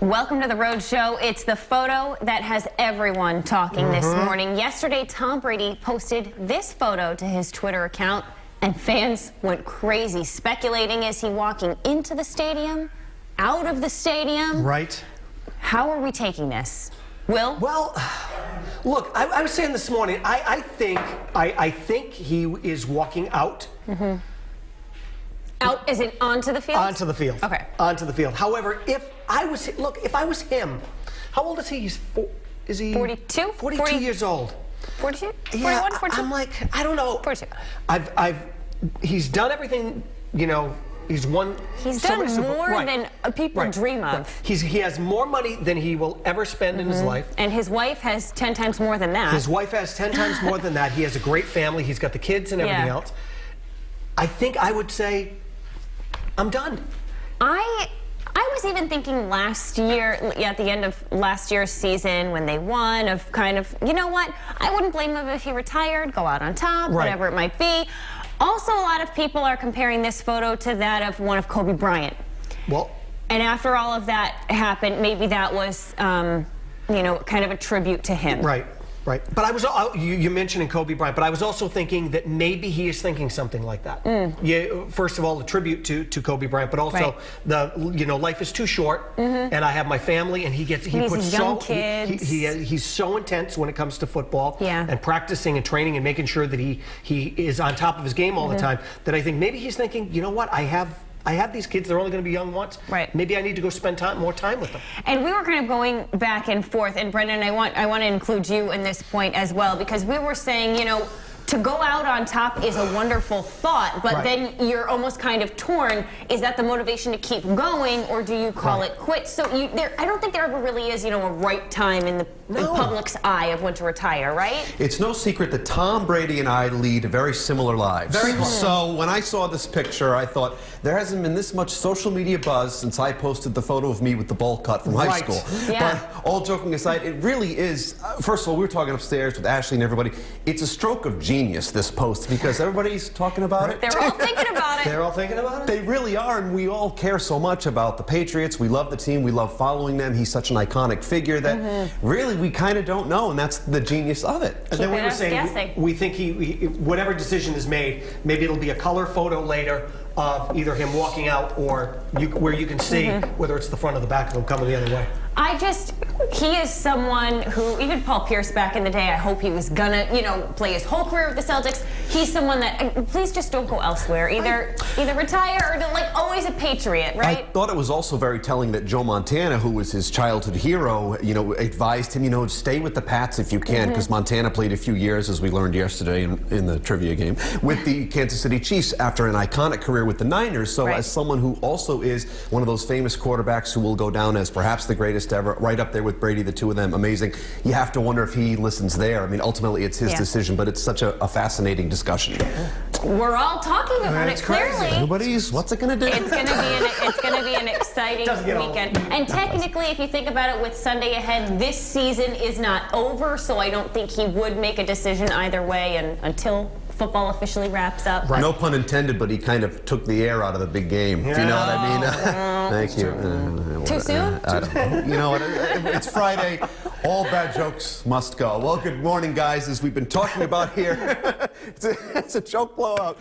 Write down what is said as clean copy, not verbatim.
Welcome to the Rhode Show. It's the photo that has everyone talking this morning. Yesterday, Tom Brady posted this photo to his Twitter account, and fans went crazy, speculating, is he walking into the stadium, out of the stadium? Right. How are we taking this? Will? Well, look, I was saying this morning, I think he is walking out. Out, is it onto the field? Onto the field. Okay. Onto the field. However, if I was him, how old is he? Is he 42? 42 years old. 42? Yeah, 41, 42? I'm like, I don't know. 42. He's done everything, you know, he's won. He's done more right. than people dream of. Right. He has more money than he will ever spend in his life. And his wife has 10 times more than that. His wife has 10 times more than that. He has a great family. He's got the kids and everything else. I think I would say, I'm done. I was even thinking last year, at the end of last year's season when they won, of kind of, you know what, I wouldn't blame him if he retired, go out on top, whatever it might be. Also, a lot of people are comparing this photo to that of one of Kobe Bryant. Well, and after all of that happened, maybe that was, you know, kind of a tribute to him. Right. Right, but I was you mentioning Kobe Bryant, but I was also thinking that maybe he is thinking something like that. Yeah, first of all, a tribute to Kobe Bryant, but also life is too short, and I have my family, and he puts young kids. He's so intense when it comes to football, Yeah. and practicing and training and making sure that he is on top of his game all the time. That I think maybe he's thinking, you know what, I have these kids, they're only going to be young once. Right. Maybe I need to go spend more time with them. And we were kind of going back and forth, and Brendan, I want to include you in this point as well, because we were saying, you know, to go out on top is a wonderful thought, but then you're almost kind of torn. Is that the motivation to keep going, or do you call it quits? So I don't think there ever really is, you know, a right time in the public's eye of when to retire, right? It's no secret that Tom Brady and I lead very similar lives. So when I saw this picture, I thought, there hasn't been this much social media buzz since I posted the photo of me with the bowl cut from high school. Yeah. But all joking aside, it really is, first of all, we were talking upstairs with Ashley and everybody, it's a stroke of genius, this post, because everybody's talking about it. They're all thinking about it. They're all thinking about it? They really are, and we all care so much about the Patriots. We love the team. We love following them. He's such an iconic figure that really we kind of don't know, and that's the genius of it. And then we were saying we think whatever decision is made, maybe it'll be a color photo later of either him walking out or where you can see whether it's the front or the back of him coming the other way. He is someone who, even Paul Pierce back in the day, I hope he was gonna, you know, play his whole career with the Celtics. He's someone that, please just don't go elsewhere. Either retire or like always a Patriot, right? I thought it was also very telling that Joe Montana, who was his childhood hero, you know, advised him, you know, stay with the Pats if you can, because Montana played a few years, as we learned yesterday in the trivia game, with the Kansas City Chiefs after an iconic career with the Niners. So as someone who also is one of those famous quarterbacks who will go down as perhaps the greatest ever, right up there with Brady, the two of them, amazing. You have to wonder if he listens there. I mean, ultimately it's his decision, but it's such a fascinating discussion. We're all talking about it, clearly. What's it going to do? It's going to be an exciting weekend. And technically, if you think about it, with Sunday ahead, this season is not over, so I don't think he would make a decision either way until football officially wraps up. No pun intended, but he kind of took the air out of the big game, if you know what I mean. Thank you. Too soon? I don't know. You know what? It's Friday. All bad jokes must go. Well, good morning, guys. As we've been talking about here, it's a joke blowout.